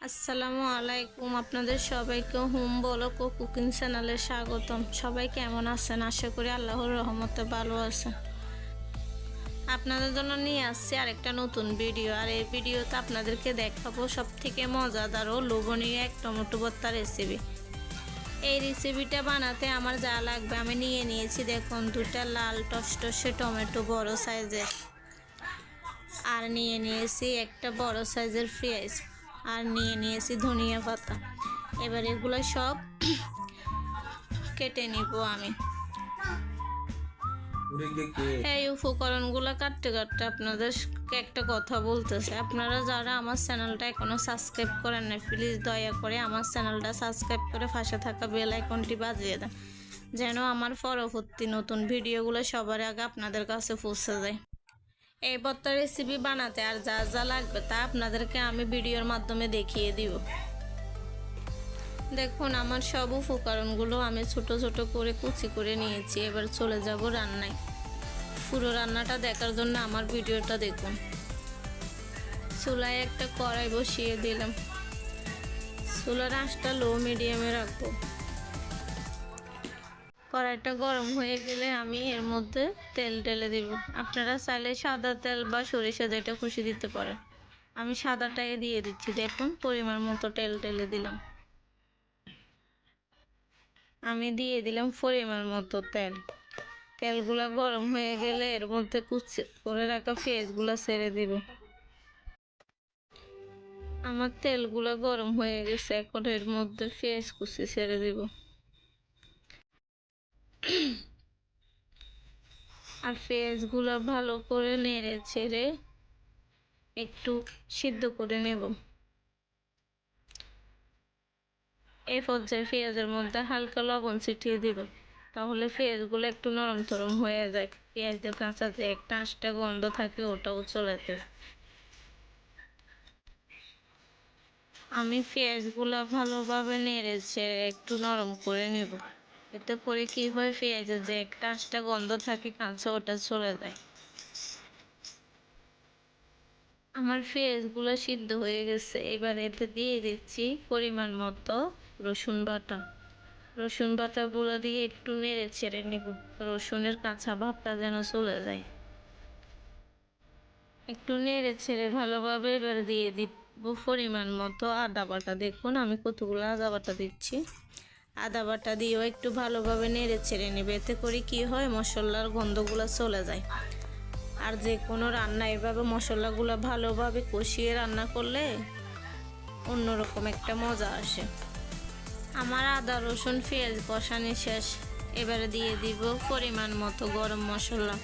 আসসালামু আলাইকুম, আপনাদের সবাইকে হোম ব্লগ ও কুকিং চ্যানেলে স্বাগতম। সবাই কেমন আছেন? আশা করি আল্লাহর রহমতে ভালো আছেন। আপনাদের জন্য নিয়ে আসছি আরেকটা নতুন ভিডিও। আর এই ভিডিওতে আপনাদেরকে দেখাবো সব থেকে মজাদার ও লোভনীয় এক টমেটো ভর্তা রেসিপি। এই রেসিপিটা বানাতে আমার যা লাগবে আমি নিয়ে নিয়েছি। দেখুন, দুটা লাল টসটসে টমেটো বড় সাইজের, আর নিয়ে নিয়েছি একটা বড় সাইজের পেঁয়াজ, আর নিয়ে নিয়েছি ধনিয়া পাতা। এবার এগুলো সব কেটে নিব আমি। এই উপকরণগুলো কাটতে কাটতে আপনাদের একটা কথা বলতেছে, আপনারা যারা আমার চ্যানেলটা এখনো সাবস্ক্রাইব করেন না, প্লিজ দয়া করে আমার চ্যানেলটা সাবস্ক্রাইব করে পাশে থাকা বেল আইকনটি বাজিয়ে দেন, যেন আমার পরবর্তী নতুন ভিডিওগুলো সবার আগে আপনাদের কাছে পৌঁছে যায়। এই ভর্তার রেসিপি বানাতে আর যা যা লাগবে তা আপনাদেরকে আমি ভিডিওর মাধ্যমে দেখিয়ে দিব। দেখুন, আমার সব উপকরণগুলো আমি ছোট ছোট করে কুচি করে নিয়েছি। এবার চলে যাব রান্নায়। পুরো রান্নাটা দেখার জন্য আমার ভিডিওটা দেখুন। চুলায় একটা কড়াই বসিয়ে দিলাম। চুলার আঁচটা লো মিডিয়ামে রাখবো। কড়াইটা গরম হয়ে গেলে আমি এর মধ্যে তেল ঢেলে দিব। আপনারা চাইলে সাদা তেল বা সরিষা যেটা খুশি দিতে পারেন। আমি সাদাটাই দিয়ে দিচ্ছি। দেখুন, পরিমাণ মতো তেল ঢেলে দিলাম। আমি দিয়ে দিলাম পরিমাণ মতো তেল। তেলগুলো গরম হয়ে গেলে এর মধ্যে কুচি করে রাখা পেঁয়াজগুলো ছেড়ে দিব। আমার তেলগুলো গরম হয়ে গেছে, এখন এর মধ্যে পেঁয়াজ কুচি ছেড়ে দিব। আর পেঁয়াজগুলো ভালো করে নেড়ে ছেড়ে একটু সিদ্ধ করে নেব। এই পর্যায়ে পেঁয়াজের মধ্যে হালকা লবণ ছিটিয়ে দিব, তাহলে পেঁয়াজগুলো একটু নরম থরম হয়ে যায়। পেঁয়াজের কাঁচা যে একটা আঁশটা গন্ধ থাকে ওটাও চলে যায়। আমি পেঁয়াজগুলো ভালোভাবে নেড়ে ছেড়ে একটু নরম করে নেব। এতে করে কি হয়, পেঁয়াজের যে একটা আঁশটা গন্ধ থাকে কাঁচা ওটা চলে যায়। আমার পেঁয়াজগুলো সিদ্ধ হয়ে গেছে। এবার এতে দিয়ে দিচ্ছি পরিমাণ মতো রসুন বাটা। রসুন বাটাগুলো দিয়ে একটু নেড়ে ছেড়ে নেব, রসুনের কাঁচা ভাবটা যেন চলে যায়। একটু নেড়ে ছেড়ে ভালোভাবে এবার দিয়ে দিব পরিমাণ মতো আদা বাটা। দেখুন আমি কতগুলো আদা বাটা দিচ্ছি। আদা বাটা দিয়েও একটু ভালোভাবে নেড়ে ছেড়ে নেবে। এতে করে কি হয়, মশলার গন্ধগুলো চলে যায়। আর যে কোনো রান্না এভাবে মশলাগুলো ভালোভাবে কষিয়ে রান্না করলে অন্যরকম একটা মজা আসে। আমার আদা রসুন পেঁয়াজ কষানি শেষ। এবারে দিয়ে দিব পরিমাণ মতো গরম মশলা।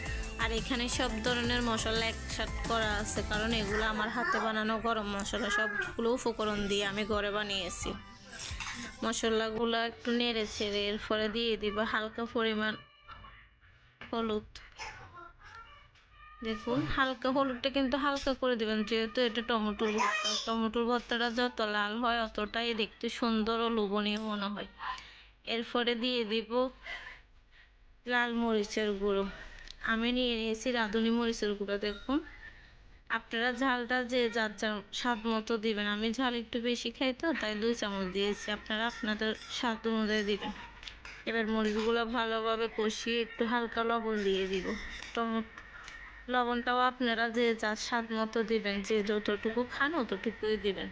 আর এখানে সব ধরনের মশলা একসাথে করা আছে, কারণ এগুলো আমার হাতে বানানো গরম মশলা। সবগুলো উপকরণ দিয়ে আমি ঘরে বানিয়েছি। মশলাগুলো একটু নেড়ে ছেড়ে এরপরে দিয়ে দিব হালকা পরিমাণ হলুদ। দেখুন, হালকা হলুদটা কিন্তু হালকা করে দেবেন, যেহেতু এটা টমেটোর ভর্তা। টমেটোর ভর্তাটা যত লাল হয় অতটাই দেখতে সুন্দর ও লোভনীয় মনে হয়। এরপরে দিয়ে দিব লাল মরিচের গুঁড়ো। আমি নিয়ে নিয়েছি রাঁধুনি মরিচের গুঁড়ো। দেখুন, আপনারা ঝালটা যে যার যার স্বাদ মতো দিবেন। আমি ঝাল একটু বেশি খাই তো, তাই 2 চামচ দিয়েছি। আপনারা আপনাদের স্বাদ অনুযায়ী দিবেন। এবার মরিচগুলো ভালোভাবে কষিয়ে একটু হালকা লবণ দিয়ে দিব। লবণটাও আপনারা যে যার স্বাদ মতো দিবেন, যে যতটুকু খান অতটুকুই দিবেন।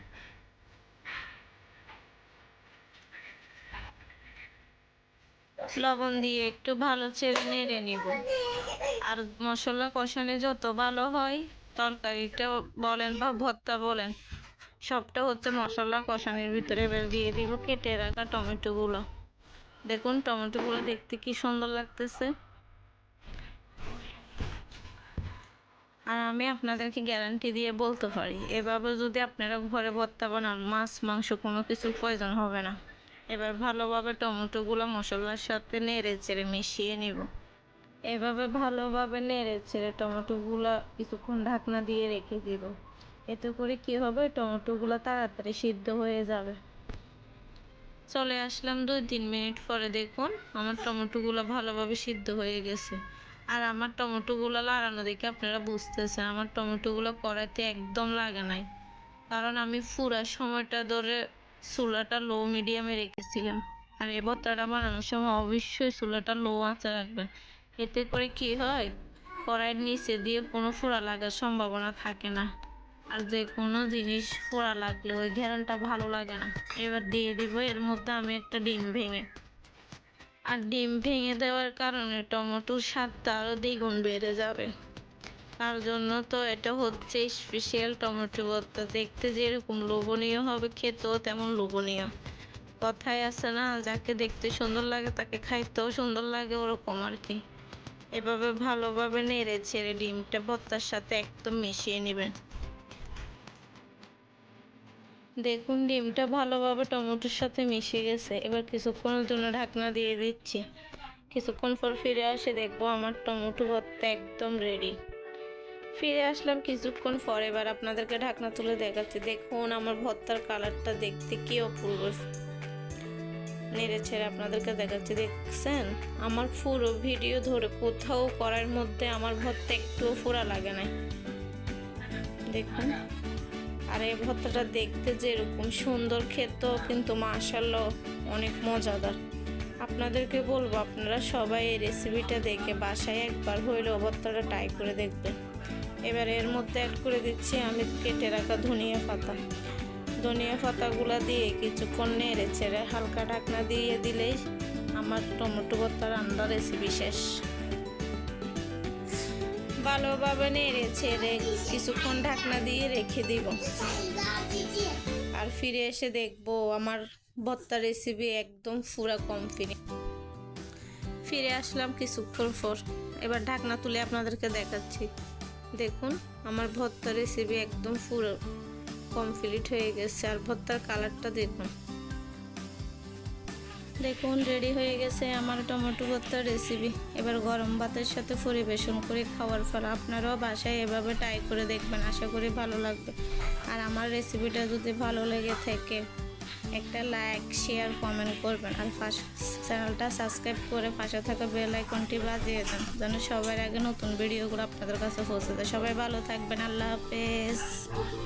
লবণ দিয়ে একটু ভালো ছেড়ে নেড়ে নিব। আর মশলা কষানো যত ভালো হয়, তরকারিটা বলেন বা ভর্তা বলেন, সবটা হচ্ছে মশলা কষানোর ভিতরে। এবার দিয়ে দিব কেটে রাখা টমেটোগুলো। দেখুন, টমেটোগুলো দেখতে কি সুন্দর লাগতেছে। আর আমি আপনাদেরকে গ্যারান্টি দিয়ে বলতে পারি, এভাবে যদি আপনারা ঘরে ভর্তা বানান, মাছ মাংস কোনো কিছুর প্রয়োজন হবে না। এবার ভালোভাবে টমেটোগুলো মশলার সাথে নেড়ে চেড়ে মিশিয়ে নিব। এভাবে ভালোভাবে নেড়ে ছেড়ে টমেটোগুলো কিছুক্ষণ ঢাকনা দিয়ে রেখে দিব। এতে করে কি হবে, টমেটোগুলো তাড়াতাড়ি সিদ্ধ হয়ে যাবে। চলে আসলাম 2-3 মিনিট পরে। দেখুন, আমার টমেটোগুলো ভালোভাবে সিদ্ধ হয়ে গেছে। আর আমার টমেটোগুলো লাগানো দেখে আপনারা বুঝতেছেন আমার টমেটোগুলো কড়াইতে একদম লাগে নাই। কারণ আমি পুরা সময়টা ধরে চুলাটা লো মিডিয়ামে রেখেছিলাম। আর এই ভর্তাটা বানানোর সময় অবশ্যই চুলাটা লো আঁচে রাখবেন। এতে করে কি হয়, কড়াইয়ের নিচে দিয়ে কোনো ফোড়া লাগার সম্ভাবনা থাকে না। আর যে কোনো জিনিস ফোড়া লাগলে ওই ঘ্রাণটা ভালো লাগে না। এবার দিয়ে দিব এর মধ্যে আমি একটা ডিম ভেঙে। আর ডিম ভেঙে দেওয়ার কারণে টমেটোর স্বাদটা আরও দ্বিগুণ বেড়ে যাবে। তার জন্য তো এটা হচ্ছে স্পেশাল টমেটো ভর্তা। দেখতে যেরকম লোভনীয় হবে, খেতেও তেমন লোভনীয়। কথায় আছে না, যাকে দেখতে সুন্দর লাগে তাকে খাইতেও সুন্দর লাগে, ওরকম আর কি। এভাবে ভালোভাবে নেড়ে ছেড়ে ডিমটা ভর্তার সাথে একদম মিশিয়ে নেবেন। দেখুন ডিমটা ভালোভাবে টমেটোর সাথে মিশে গেছে। এবার কিছুক্ষণের জন্য ঢাকনা দিয়ে দিচ্ছি। কিছুক্ষণ পর ফিরে আসে দেখবো আমার টমেটো ভর্তা একদম রেডি। ফিরে আসলাম কিছুক্ষণ পর, এবার আপনাদেরকে ঢাকনা তুলে দেখাচ্ছি। দেখুন আমার ভর্তার কালারটা দেখতে কি অপূর্ব। নেড়ে ছেড়ে আপনাদেরকে দেখাচ্ছি, দেখছেন আমার পুরো ভিডিও ধরে কোথাও করার মধ্যে আমার ভর্তা একটুও ফোড়া লাগে না, দেখুন। আর এই ভর্তাটা দেখতে যেরকম সুন্দর, খেতেও কিন্তু মাশাআল্লাহ অনেক মজাদার। আপনাদেরকে বলবো আপনারা সবাই এই রেসিপিটা দেখে বাসায় একবার হইলেও ভর্তাটা ট্রাই করে দেখবেন। এবার এর মধ্যে অ্যাড করে দিচ্ছি আমি কেটে রাখা ধনিয়া পাতা। ধনিয়া পাতাগুলো দিয়ে কিছুক্ষণ নেড়ে ছেড়ে হালকা ঢাকনা দিয়ে দিলেই আমার টমেটো ভর্তা রান্নার রেসিপি শেষ। ভালোভাবে নেড়ে ছেড়ে কিছুক্ষণ ঢাকনা দিয়ে রেখে দিব। আর ফিরে এসে দেখবো আমার ভর্তা রেসিপি একদম পুরা কমপ্লিট। ফিরে আসলাম কিছুক্ষণ পর, এবার ঢাকনা তুলে আপনাদেরকে দেখাচ্ছি। দেখুন আমার ভর্তা রেসিপি একদম পুরো কমপ্লিট হয়ে গেছে। আর ভর্তার কালারটা দেখুন, দেখুন রেডি হয়ে গেছে আমার টমেটো ভর্তার রেসিপি। এবার গরম ভাতের সাথে পরিবেশন করে খাওয়ার ফল। আপনারাও বাসায় এভাবে ট্রাই করে দেখবেন, আশা করি ভালো লাগবে। আর আমার রেসিপিটা যদি ভালো লেগে থাকে একটা লাইক, শেয়ার, কমেন্ট করবেন। আর চ্যানেলটা সাবস্ক্রাইব করে পাশে থাকা বেল আইকনটি বাজিয়ে দেন, যেন সবার আগে নতুন ভিডিওগুলো আপনাদের কাছে পৌঁছে যায়। সবাই ভালো থাকবেন, আল্লাহ হাফেজ।